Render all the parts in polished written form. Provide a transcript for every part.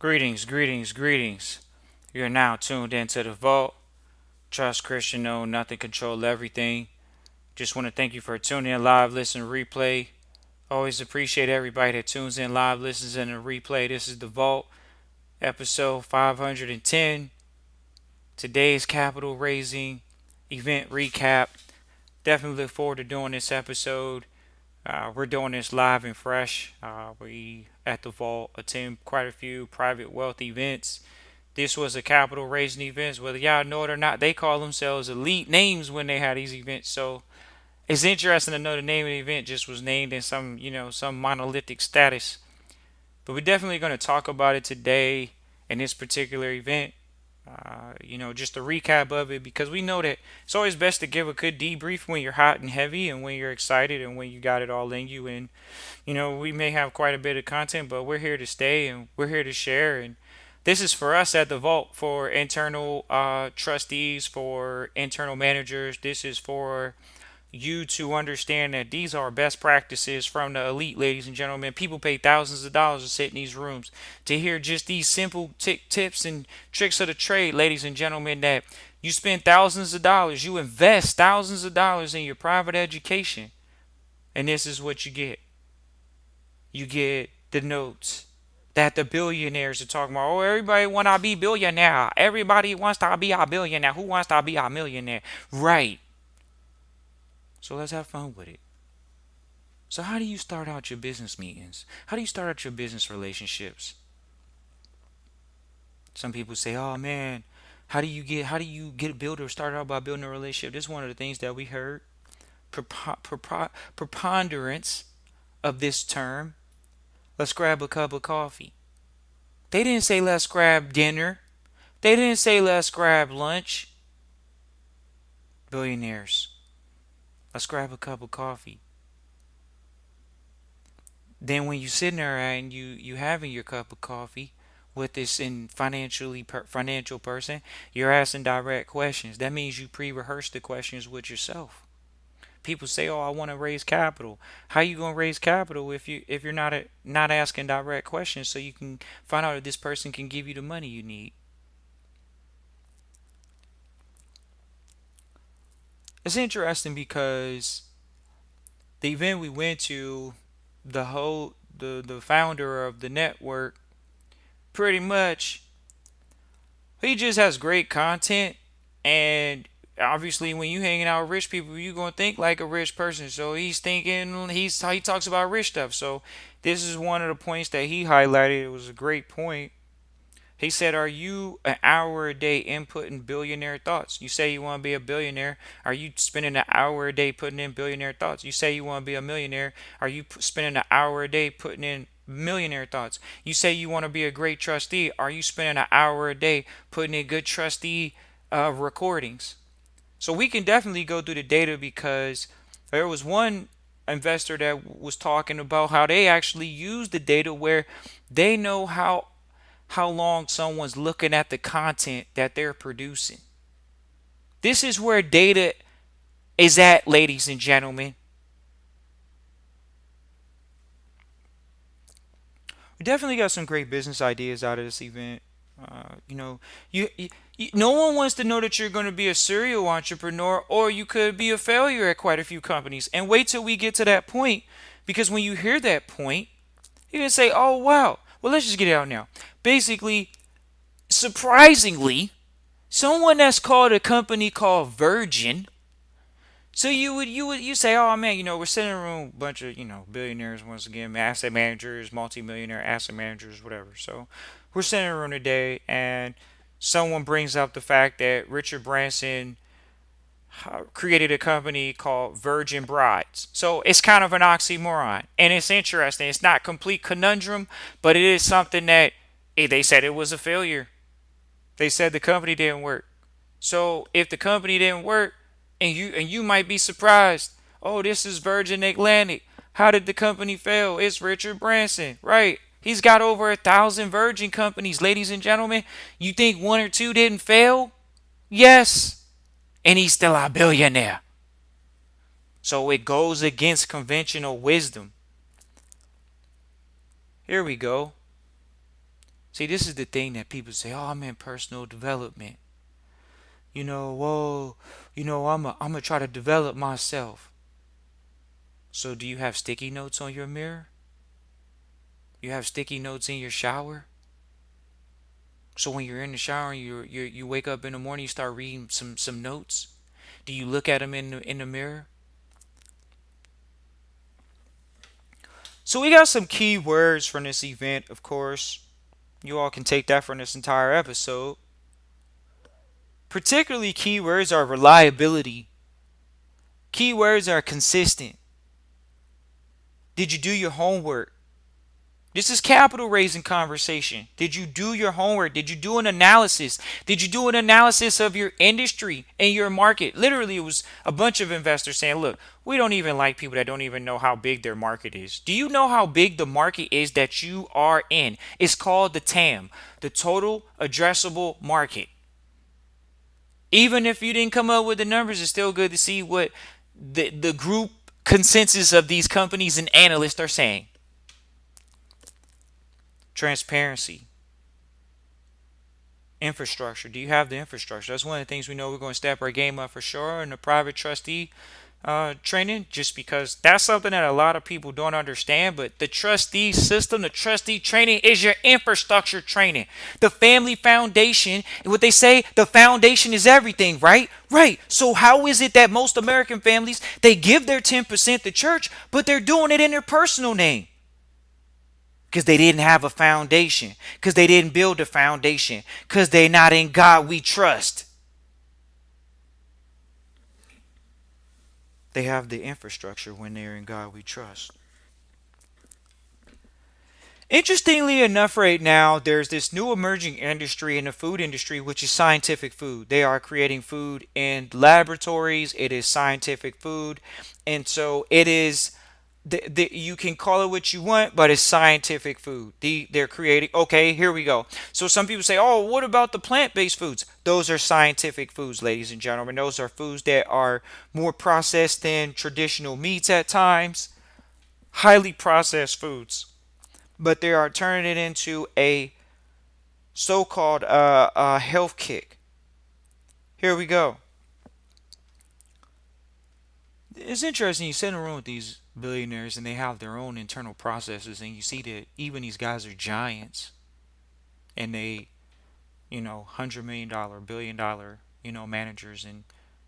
Greetings, greetings, greetings. You're now tuned into the vault. Trust Christian, know nothing, control everything. Just want to thank you for tuning in live, listen, replay. Always appreciate everybody that tunes in live, listens, and a replay. This is the vault, episode 510. Today's capital raising event recap. Definitely look forward to doing this episode. We're doing this live and fresh. We at the vault attend quite a few private wealth events. This was a capital raising event. Whether y'all know it or not, they call themselves elite names when they had these events. So it's interesting to know the name of the event just was named in some monolithic status. But we're definitely going to talk about it today in this particular event. Just a recap of it because we know that it's always best to give a good debrief when you're hot and heavy and when you're excited and when you got it all in you. And, we may have quite a bit of content, but we're here to stay and we're here to share. And this is for us at the Vault, for internal trustees, for internal managers. This is for you to understand that these are best practices from the elite, ladies and gentlemen. People pay thousands of dollars to sit in these rooms to hear just these simple tips and tricks of the trade, ladies and gentlemen, that you spend thousands of dollars, you invest thousands of dollars in your private education, and this is what you get. You get the notes that the billionaires are talking about. Oh, everybody want to be billionaire. Everybody wants to be a billionaire. Who wants to be a millionaire? Right. So let's have fun with it. So how do you start out your business meetings? How do you start out your business relationships? Some people say, "Oh man, how do you get a builder started out by building a relationship?" This is one of the things that we heard. Preponderance of this term. Let's grab a cup of coffee. They didn't say let's grab dinner. They didn't say let's grab lunch. Billionaires. Let's grab a cup of coffee. Then when you sitting there and you having your cup of coffee with this financial person, you're asking direct questions. That means you pre-rehearse the questions with yourself. People say, "Oh, I want to raise capital." How you gonna raise capital if you're not asking direct questions so you can find out if this person can give you the money you need? It's interesting because the event we went to, the founder of the network, pretty much he just has great content. And obviously when you hanging out with rich people, you gonna think like a rich person. So he talks about rich stuff. So this is one of the points that he highlighted. It was a great point. He said, "Are you an hour a day inputting billionaire thoughts? You say you want to be a billionaire. Are you spending an hour a day putting in billionaire thoughts? You say you want to be a millionaire. Are you spending an hour a day putting in millionaire thoughts? You say you want to be a great trustee. Are you spending an hour a day putting in good trustee recordings?" So we can definitely go through the data because there was one investor that was talking about how they actually use the data where they know how long someone's looking at the content that they're producing. This is where data is at, ladies and gentlemen. We definitely got some great business ideas out of this event. You know, no one wants to know that you're going to be a serial entrepreneur or you could be a failure at quite a few companies. And wait till we get to that point, because when you hear that point, you're going to say, "Oh, wow. Well, let's just get it out now." Basically, surprisingly, someone that's called a company called Virgin. So you say, "Oh man, we're sitting in a room, bunch of billionaires once again, asset managers, multimillionaire asset managers, whatever." So we're sitting in a room today, and someone brings up the fact that Richard Branson created a company called Virgin Brides. So it's kind of an oxymoron, and it's interesting. It's not complete conundrum, but it is something that they said it was a failure. They said the company didn't work. So if the company didn't work, and you might be surprised, "Oh, this is Virgin Atlantic. How did the company fail? It's Richard Branson, right? He's got over 1,000 Virgin companies, ladies and gentlemen. You think one or two didn't fail? Yes, and he's still a billionaire." So it goes against conventional wisdom. Here we go. See, this is the thing that people say, oh, I'm in personal development. Whoa, I'm gonna try to develop myself. So do you have sticky notes on your mirror? You have sticky notes in your shower? So when you're in the shower and you wake up in the morning, you start reading some notes. Do you look at them in the mirror? So we got some key words from this event, of course. You all can take that from this entire episode. Particularly keywords are reliability. Keywords are consistent. Did you do your homework? This is capital raising conversation. Did you do your homework? Did you do an analysis? Did you do an analysis of your industry and your market? Literally, it was a bunch of investors saying, look, we don't even like people that don't even know how big their market is. Do you know how big the market is that you are in? It's called the TAM, the total addressable market. Even if you didn't come up with the numbers, it's still good to see what the group consensus of these companies and analysts are saying. Transparency. Infrastructure. Do you have the infrastructure? That's one of the things we know we're going to step our game up for sure in the private trustee training, just because that's something that a lot of people don't understand. But the trustee system, the trustee training is your infrastructure training. The family foundation, what they say, the foundation is everything, right? Right. So how is it that most American families, they give their 10% to church, but they're doing it in their personal name? Because they didn't have a foundation, because they didn't build a foundation, because they're not in God we trust. They have the infrastructure when they're in God we trust. Interestingly enough, right now, there's this new emerging industry in the food industry, which is scientific food. They are creating food in laboratories. It is scientific food. And so it is, you can call it what you want, but it's scientific food. They're creating, okay, here we go. So some people say, oh, what about the plant-based foods? Those are scientific foods, ladies and gentlemen. Those are foods that are more processed than traditional meats at times. Highly processed foods, but they are turning it into a so-called health kick. Here we go. It's interesting. You sit in a room with these billionaires, and they have their own internal processes, and you see that even these guys are giants, and they, $100 million, $1 billion, managers, and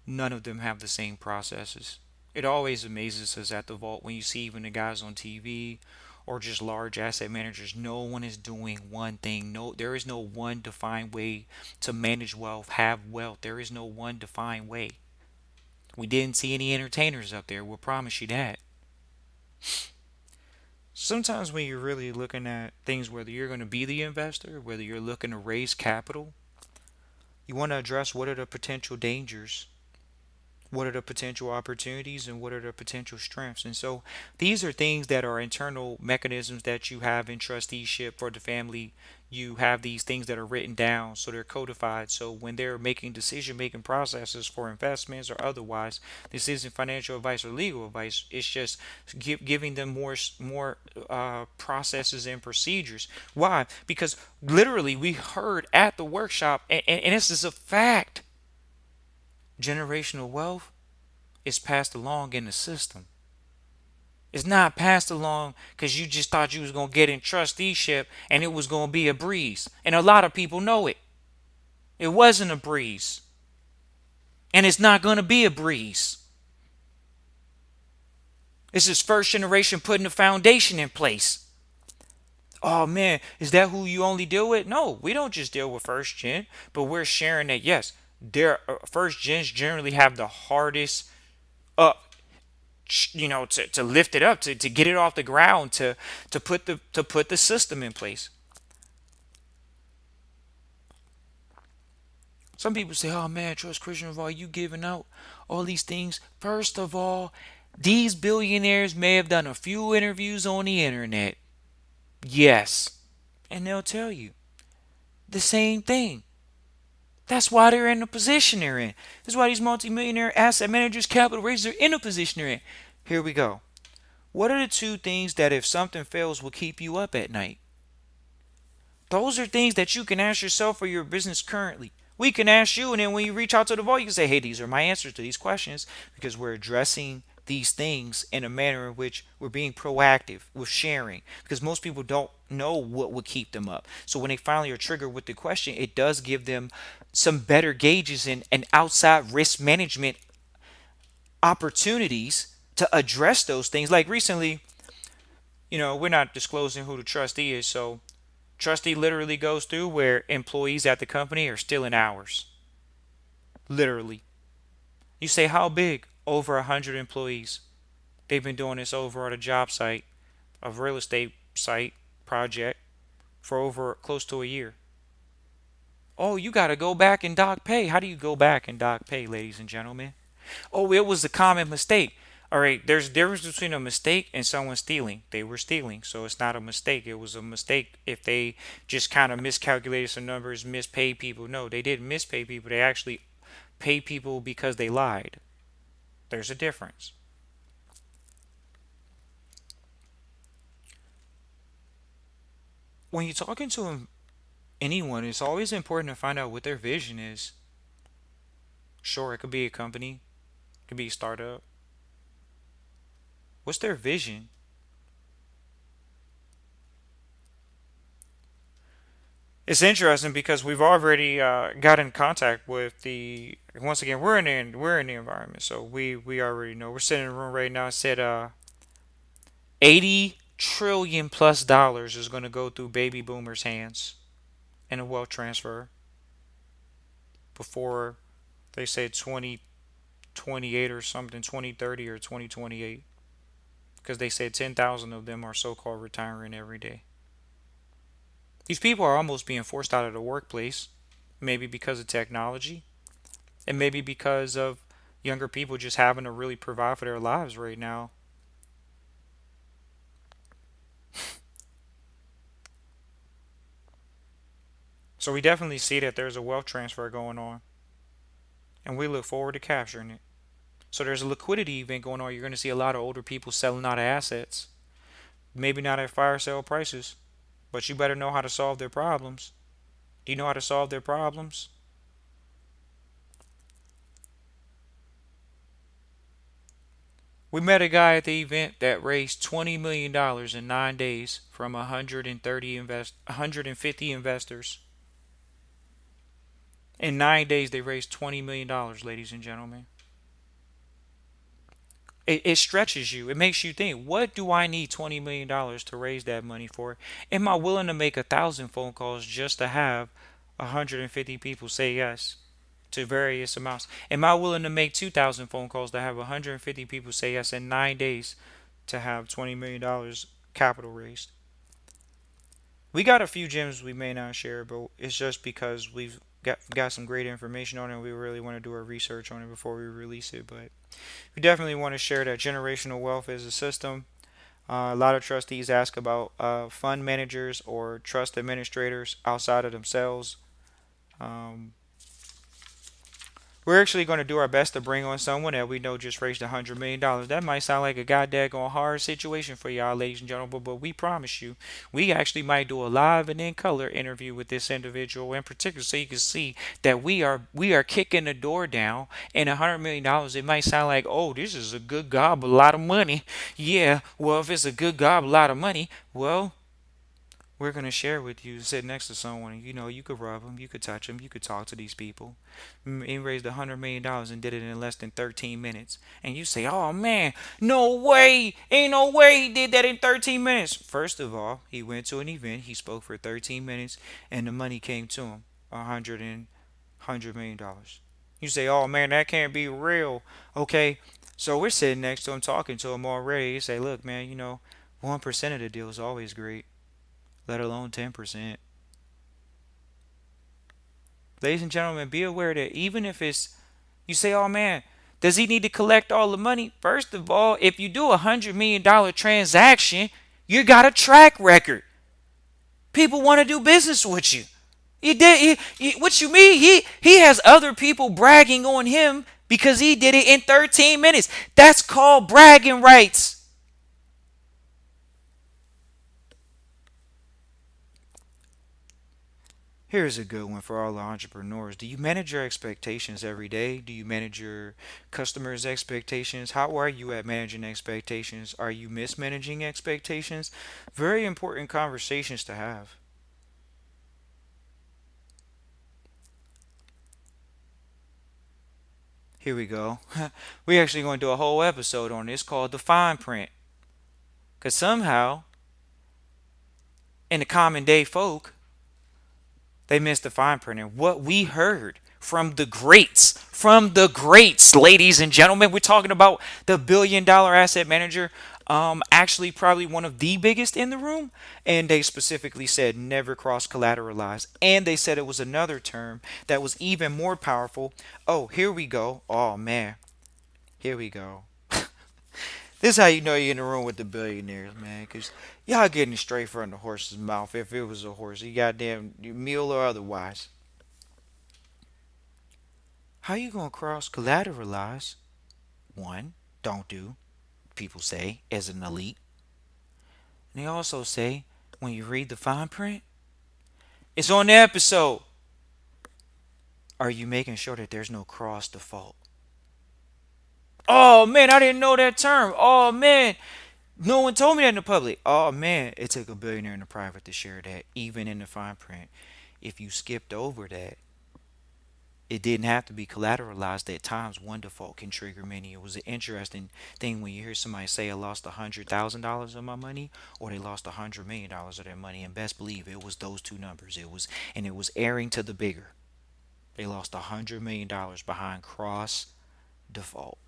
none of them have the same processes. It always amazes us at the vault when you see even the guys on TV or just large asset managers. No one is doing one thing. No, there is no one defined way to manage wealth, have wealth. There is no one defined way. We didn't see any entertainers up there. We'll promise you that. Sometimes when you're really looking at things, whether you're going to be the investor, whether you're looking to raise capital, you want to address what are the potential dangers, what are the potential opportunities, and what are the potential strengths. And so these are things that are internal mechanisms that you have in trusteeship for the family. You have these things that are written down, so they're codified. So when they're making decision making processes for investments or otherwise, this isn't financial advice or legal advice. It's just giving them more processes and procedures. Why? Because literally we heard at the workshop, and this is a fact, generational wealth is passed along in the system. It's not passed along because you just thought you was going to get in trusteeship and it was going to be a breeze. And a lot of people know it. It wasn't a breeze. And it's not going to be a breeze. This is first generation putting the foundation in place. Oh man, is that who you only deal with? No, we don't just deal with first gen, but we're sharing that yes, their first gens generally have the hardest up, to lift it up, to get it off the ground, to put the system in place. Some people say, oh man, Trust Christian of all, you giving out all these things. First of all, these billionaires may have done a few interviews on the internet. Yes. And they'll tell you the same thing. That's why they're in the position they're in. That's why these multimillionaire asset managers, capital raisers are in the position they're in. Here we go. What are the two things that if something fails will keep you up at night? Those are things that you can ask yourself for your business currently. We can ask you, and then when you reach out to the vault, you can say, hey, these are my answers to these questions because we're addressing these things in a manner in which we're being proactive with sharing because most people don't know what would keep them up. So when they finally are triggered with the question, it does give them some better gauges and outside risk management opportunities to address those things. Like recently, we're not disclosing who the trustee is, so trustee literally goes through where employees at the company are stealing hours. Literally. You say, how big? Over 100 employees. They've been doing this over at a job site, a real estate site project for over close to a year. Oh, you got to go back and dock pay. How do you go back and dock pay, ladies and gentlemen? Oh, it was a common mistake. All right, there's a difference between a mistake and someone stealing. They were stealing, so it's not a mistake. It was a mistake if they just kind of miscalculated some numbers, mispaid people. No, they didn't mispay people. They actually pay people because they lied. There's a difference. When you're talking to anyone, it's always important to find out what their vision is. Sure, it could be a company, it could be a startup. What's their vision? It's interesting because we've already got in contact with the. Once again, we're in the environment, so we already know. We're sitting in a room right now. It said 80 trillion plus dollars is going to go through baby boomers' hands in a wealth transfer before they say 2028 or something, 2030 or 2028, because they said 10,000 of them are so-called retiring every day. These people are almost being forced out of the workplace, maybe because of technology, and maybe because of younger people just having to really provide for their lives right now. So we definitely see that there's a wealth transfer going on, and we look forward to capturing it. So there's a liquidity event going on. You're going to see a lot of older people selling out of assets. Maybe not at fire sale prices, but you better know how to solve their problems. Do you know how to solve their problems? We met a guy at the event that raised $20 million in 9 days from 150 investors. In 9 days, they raised $20 million, ladies and gentlemen. It stretches you. It makes you think, what do I need $20 million to raise that money for? Am I willing to make 1,000 phone calls just to have 150 people say yes to various amounts? Am I willing to make 2,000 phone calls to have 150 people say yes in 9 days to have $20 million capital raised? We got a few gems we may not share, but it's just because we've got some great information on it and we really want to do our research on it before we release it. But we definitely want to share that generational wealth is a system. A lot of trustees ask about fund managers or trust administrators outside of themselves. Um, we're actually going to do our best to bring on someone that we know just raised $100 million. That might sound like a goddamn hard situation for y'all, ladies and gentlemen, but we promise you, we actually might do a live and in color interview with this individual in particular, so you can see that we are kicking the door down. And $100 million, it might sound like, oh, this is a good gob, a lot of money. Yeah, well, if it's a good gob, a lot of money, well, we're going to share with you, sit next to someone, and you could rub them, you could touch them, you could talk to these people. He raised $100 million and did it in less than 13 minutes. And you say, oh man, no way, ain't no way he did that in 13 minutes. First of all, he went to an event, he spoke for 13 minutes, and the money came to him, $100 million. You say, oh man, that can't be real. Okay, so we're sitting next to him, talking to him already. You say, look man, 1% of the deal is always great, let alone 10%. Ladies and gentlemen, be aware that even if you say, oh man, does he need to collect all the money? First of all, if you do $100 million transaction, you got a track record. People want to do business with you. What you mean? He has other people bragging on him because he did it in 13 minutes. That's called bragging rights. Here's a good one for all the entrepreneurs. Do you manage your expectations every day? Do you manage your customers' expectations? How are you at managing expectations? Are you mismanaging expectations? Very important conversations to have. Here we go. We actually going to do a whole episode on this called the fine print. Because somehow, in the common day folk, they missed the fine print. And what we heard from the greats, ladies and gentlemen, we're talking about the billion-dollar asset manager, actually probably one of the biggest in the room. And they specifically said never cross collateralize. And they said it was another term that was even more powerful. Oh, here we go. Oh man, here we go. This is how you know you're in the room with the billionaires, man. Cause y'all getting it straight from the horse's mouth. If it was a horse, you goddamn mule or otherwise. How you gonna cross collateralize? One, don't do. People say as an elite. And they also say when you read the fine print, it's on the episode. Are you making sure that there's no cross default? Oh man, I didn't know that term. Oh man, no one told me that in the public. Oh man, it took a billionaire in the private to share that, even in the fine print. If you skipped over that, it didn't have to be collateralized at times. One default can trigger many. It was an interesting thing when you hear somebody say, I lost $100,000 of my money, or they lost $100 million of their money. And best believe it was those two numbers. And it was airing to the bigger. They lost $100 million behind cross default.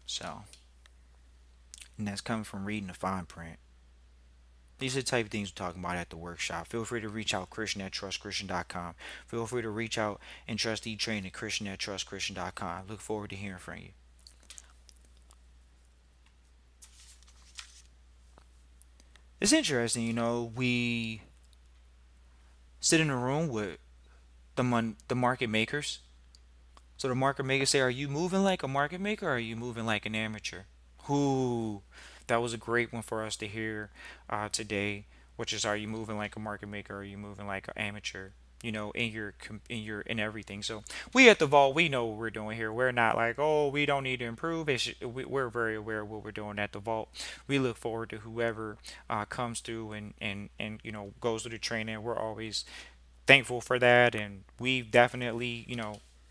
So, and that's coming from reading the fine print. These are the type of things we're talking about at the workshop. Feel free to reach out Christian at trustchristian.com. Feel free to reach out and Trustee Training Christian at trustchristian.com. Look forward to hearing from you. It's interesting, we sit in a room with the market makers. So the market makers say, are you moving like a market maker or are you moving like an amateur? Who That was a great one for us to hear today, which is, are you moving like a market maker or are you moving like an amateur? In everything. So we at the vault, we know what we're doing here. We're not like, oh, we don't need to improve. We're very aware of what we're doing at the vault. We look forward to whoever comes through and goes through the training. We're always thankful for that, and we've definitely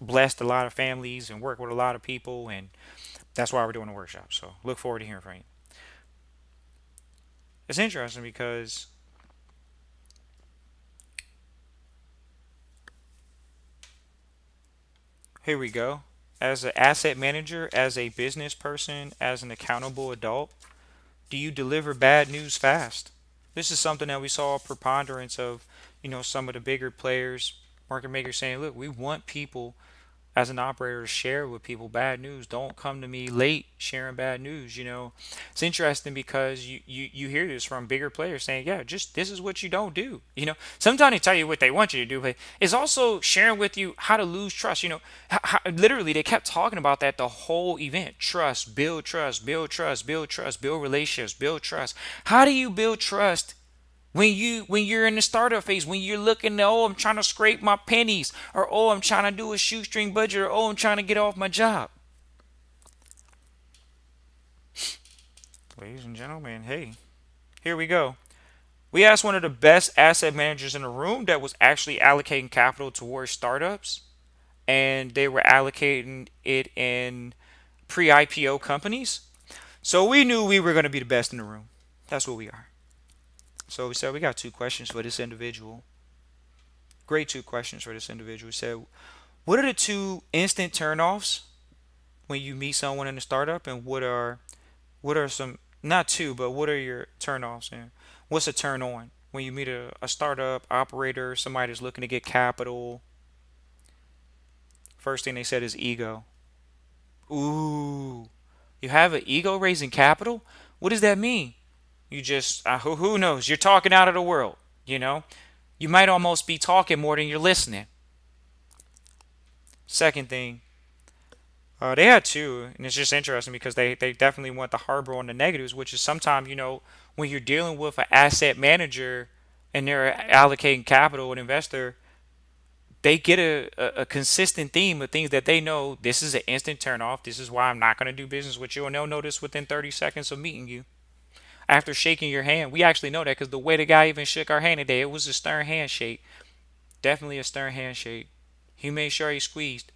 blessed a lot of families and worked with a lot of people, and that's why we're doing the workshop. So look forward to hearing from you. It's interesting because here we go. As an asset manager, as a business person, as an accountable adult, do you deliver bad news fast? This is something that we saw a preponderance of, some of the bigger players, market makers saying, look, we want people as an operator to share with people bad news. Don't come to me late sharing bad news. It's interesting because you hear this from bigger players saying, yeah, just this is what you don't do. Sometimes they tell you what they want you to do, but it's also sharing with you how to lose trust. Literally they kept talking about that the whole event. Trust, build trust, build trust, build relationships, build trust. How do you build trust when you're in the startup phase, when you're looking, oh, I'm trying to scrape my pennies, or oh, I'm trying to do a shoestring budget, or oh, I'm trying to get off my job? Ladies and gentlemen, hey, here we go. We asked one of the best asset managers in the room that was actually allocating capital towards startups, and they were allocating it in pre-IPO companies. So we knew we were going to be the best in the room. That's what we are. So we said we got two questions for this individual. Great two questions for this individual. We said, what are the two instant turnoffs when you meet someone in a startup, and what are some, not two, but what are your turnoffs, and what's a turn on when you meet a startup operator, somebody that's looking to get capital? First thing they said is ego. Ooh, you have an ego raising capital? What does that mean? You just who knows? You're talking out of the world. You know, you might almost be talking more than you're listening. Second thing, they had two, and it's just interesting because they definitely want to harbor on the negatives, which is sometimes when you're dealing with an asset manager and they're allocating capital, an investor, they get a consistent theme of things that they know this is an instant turn off. This is why I'm not going to do business with you. And they'll notice within 30 seconds of meeting you. After shaking your hand, we actually know that because the way the guy even shook our hand today, it was a stern handshake. Definitely a stern handshake. He made sure he squeezed,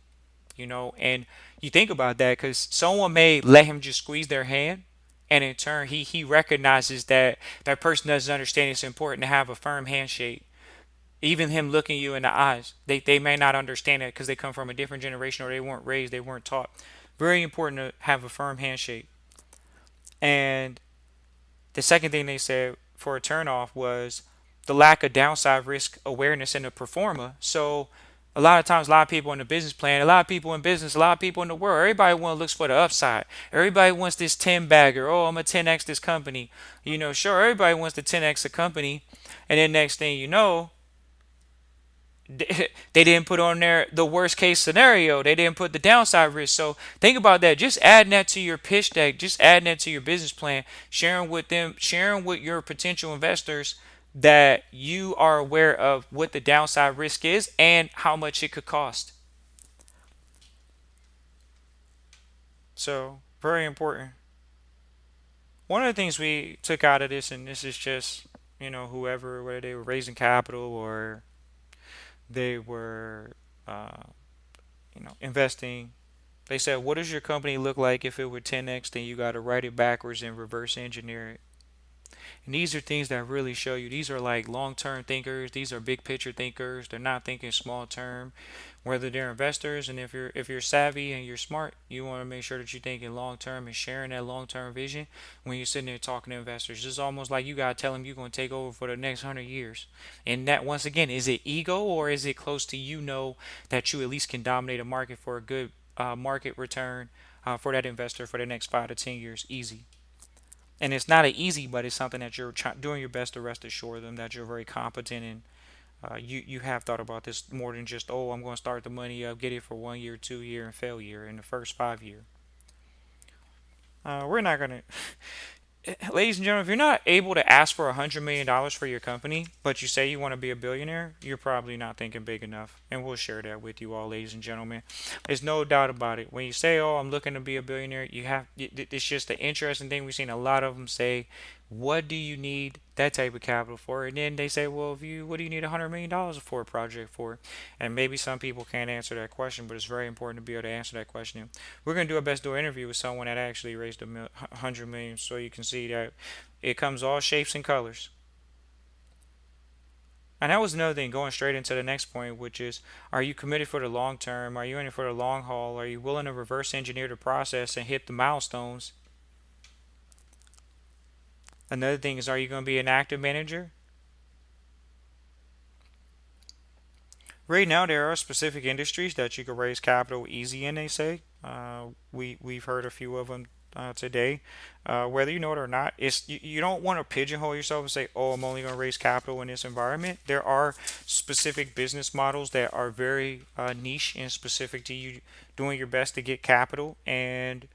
and you think about that because someone may let him just squeeze their hand. And in turn, he recognizes that that person doesn't understand it's important to have a firm handshake. Even him looking you in the eyes, they may not understand it because they come from a different generation or they weren't raised, they weren't taught. Very important to have a firm handshake. And the second thing they said for a turnoff was the lack of downside risk awareness in the performer. So a lot of times, a lot of people in the business plan, a lot of people in business, a lot of people in the world, everybody want to look for the upside. Everybody wants this 10 bagger. Oh, I'm a 10x this company. Sure, everybody wants the 10x a company. And then next thing you know, they didn't put on there the worst case scenario. They didn't put the downside risk. So think about that. Just adding that to your pitch deck, just adding that to your business plan, sharing with them, sharing with your potential investors that you are aware of what the downside risk is and how much it could cost. So very important. One of the things we took out of this, and this is just, whoever, whether they were raising capital or they were, uh, investing. They said, what does your company look like if it were 10x? Then you got to write it backwards and reverse engineer it. And these are things that really show you. These are like long-term thinkers. These are big picture thinkers. They're not thinking small term. Whether they're investors, and if you're savvy and you're smart, you want to make sure that you're thinking long term and sharing that long term vision when you're sitting there talking to investors. It's almost like you gotta tell them you're gonna take over for the next 100 years. And that, once again, is it ego or is it close to, that you at least can dominate a market for a good market return for that investor for the next 5 to 10 years? Easy. And it's not an easy, but it's something that you're doing your best to rest assure them that you're very competent in. You have thought about this more than just, oh, I'm going to start the money up, get it for 1 year, 2 year, and failure in the first 5 year. We're not going to ladies and gentlemen, if you're not able to ask for $100 million for your company, but you say you want to be a billionaire, you're probably not thinking big enough. And we'll share that with you all, ladies and gentlemen. There's no doubt about it. When you say, oh, I'm looking to be a billionaire, it's just an interesting thing. We've seen a lot of them say, what do you need that type of capital for? And then they say, well, what do you need $100 million for a project for? And maybe some people can't answer that question, but it's very important to be able to answer that question. We're going to do our best to do an interview with someone that actually raised 100 million, so you can see that it comes all shapes and colors. And that was another thing, going straight into the next point, which is, are you committed for the long term? Are you in it for the long haul? Are you willing to reverse engineer the process and hit the milestones? Another thing is, are you going to be an active manager? Right now, there are specific industries that you can raise capital easy in, they say. We've heard a few of them today. Whether you know it or not, you don't want to pigeonhole yourself and say, "Oh, I'm only going to raise capital in this environment." There are specific business models that are very niche and specific to you doing your best to get capital and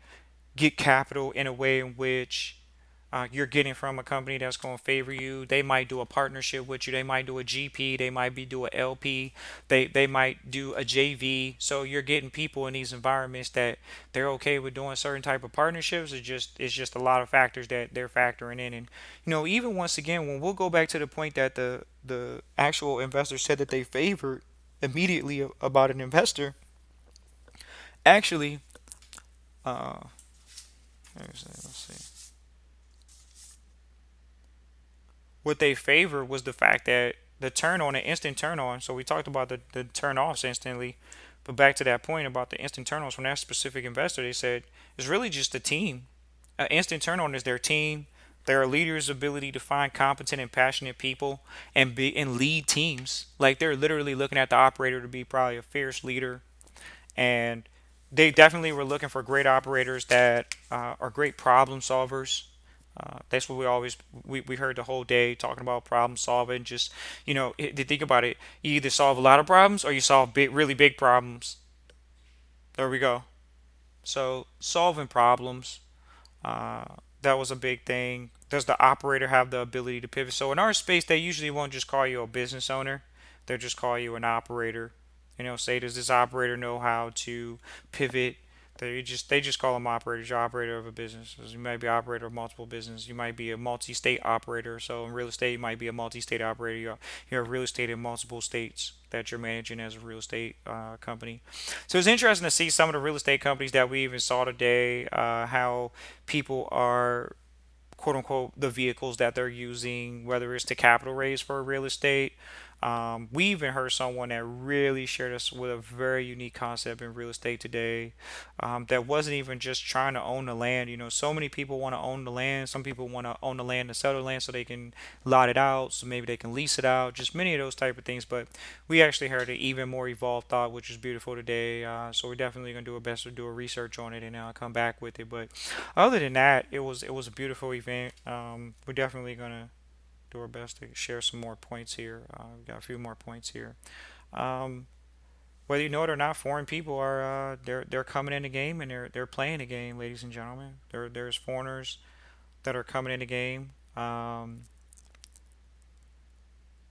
get capital in a way in which you're getting from a company that's going to favor you. They might do a partnership with you. They might do a GP. They might do a LP. They might do a JV. So you're getting people in these environments that they're okay with doing certain type of partnerships. It's just a lot of factors that they're factoring in. And even once again, when we'll go back to the point that the actual investor said that they favored immediately about an investor, actually, uh, let's see. What they favor was the fact that the turn on, the instant turn on. So we talked about the turn offs instantly, but back to that point about the instant turn ons from that specific investor, they said it's really just a team. An instant turn on is their team. Their leader's ability to find competent and passionate people and lead teams. Like they're literally looking at the operator to be probably a fierce leader, and they definitely were looking for great operators that are great problem solvers. That's what we heard the whole day talking about problem solving. Just to think about it, you either solve a lot of problems or you solve really big problems. There we go. So solving problems, uh, That was a big thing. Does the operator have the ability to pivot? So in our space, they usually won't just call you a business owner. They'll just call you an operator. Say, does this operator know how to pivot? They just call them operators. You're operator of a business. You might be operator of multiple businesses. You might be a multi-state operator. So in real estate, you might be a multi-state operator. You have real estate in multiple states that you're managing as a real estate company. So it's interesting to see some of the real estate companies that we even saw today. How people are, quote unquote, the vehicles that they're using, whether it's to capital raise for real estate. We even heard someone that really shared us with a very unique concept in real estate today, that wasn't even just trying to own the land. So many people want to own the land. Some people want to own the land and sell the land so they can lot it out, so maybe they can lease it out, just many of those type of things. But we actually heard an even more evolved thought, which is beautiful today. So we're definitely going to do our best to do a research on it and come back with it. But other than that, it was a beautiful event. We're definitely gonna do our best to share some more points here. We got a few more points here. Um, Whether you know it or not, foreign people are they're coming in the game and they're playing the game, ladies and gentlemen. There's foreigners that are coming in the game.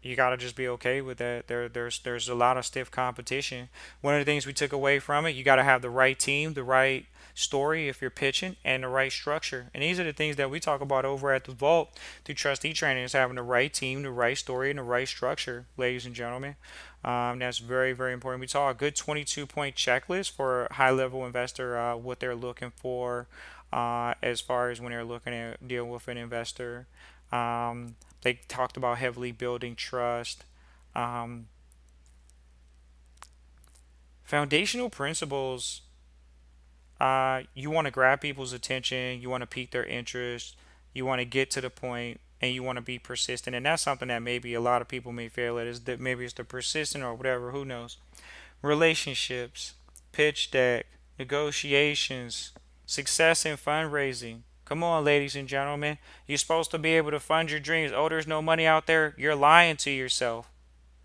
You got to just be okay with that. There's a lot of stiff competition. One of the things we took away from it, you got to have the right team, the right story if you're pitching, and the right structure. And these are the things that we talk about over at the Vault through Trustee Training, is having the right team, the right story, and the right structure, ladies and gentlemen. That's very, very important. We saw a good 22-point checklist for a high-level investor, what they're looking for, as far as when they're looking at deal with an investor. Um, they talked about heavily building trust. Um, Foundational principles. You want to grab people's attention. You want to pique their interest. You want to get to the point, and you want to be persistent. And that's something that maybe a lot of people may fail at. Is that maybe it's the persistent or whatever. Who knows? Relationships, pitch deck, negotiations, success in fundraising. Come on, ladies and gentlemen. You're supposed to be able to fund your dreams. Oh, there's no money out there. You're lying to yourself.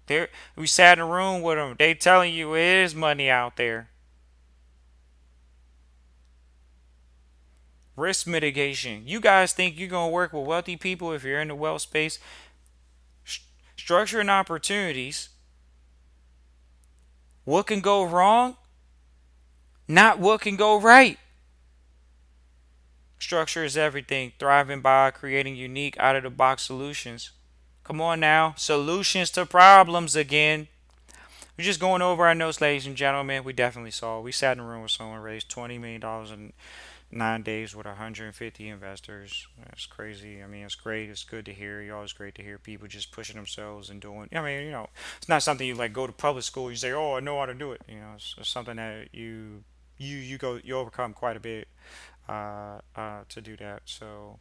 There, we sat in a room with them. They telling you it is money out there. Risk mitigation. You guys think you're gonna work with wealthy people if you're in the wealth space? Structuring opportunities. What can go wrong? Not what can go right. Structure is everything. Thriving by creating unique, out of the box solutions. Come on now. Solutions to problems again. We're just going over our notes, ladies and gentlemen. We definitely saw. We sat in a room with someone raised $20 million in 9 days with 150 investors. That's crazy. I mean, it's great. It's good to hear. It's always great to hear people just pushing themselves and doing. I mean, it's not something you like go to public school. You say, "Oh, I know how to do it." It's something that you overcome quite a bit to do that. So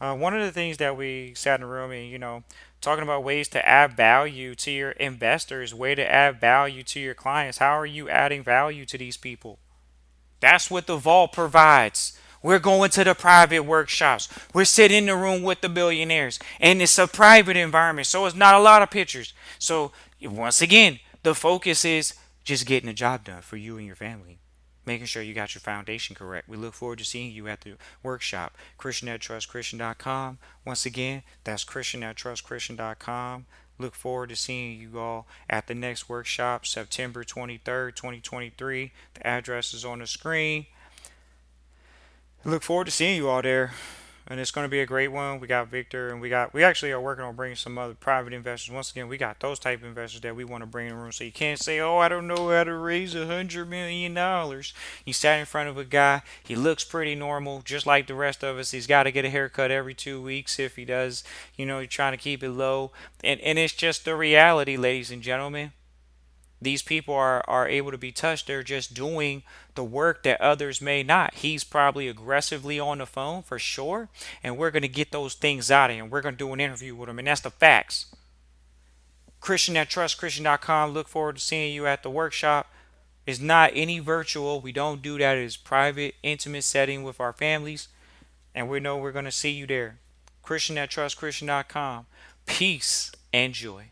one of the things that we sat in the room and talking about ways to add value to your investors, way to add value to your clients. How are you adding value to these people? That's what the vault provides. We're going to the private workshops. We're sitting in the room with the billionaires, and it's a private environment, so it's not a lot of pictures. So once again, the focus is just getting the job done for you and your family, making sure you got your foundation correct. We look forward to seeing you at the workshop. Christian at trustchristian.com. Once again, that's Christian at trustchristian.com. Look forward to seeing you all at the next workshop, September 23rd, 2023. The address is on the screen. Look forward to seeing you all there. And it's going to be a great one. We got Victor, and we actually are working on bringing some other private investors. Once again, we got those type of investors that we want to bring in the room. So you can't say, "Oh, I don't know how to raise $100 million." You sat in front of a guy. He looks pretty normal, just like the rest of us. He's got to get a haircut every 2 weeks if he does. He's trying to keep it low, and it's just the reality, ladies and gentlemen. These people are able to be touched. They're just doing the work that others may not. He's probably aggressively on the phone for sure, and we're going to get those things out of him. We're going to do an interview with him, and that's the facts. Christian at trustchristian.com. Look forward to seeing you at the workshop. It's not any virtual. We don't do that. It's private, intimate setting with our families, and we know we're going to see you there. Christian at trustchristian.com. Peace and joy.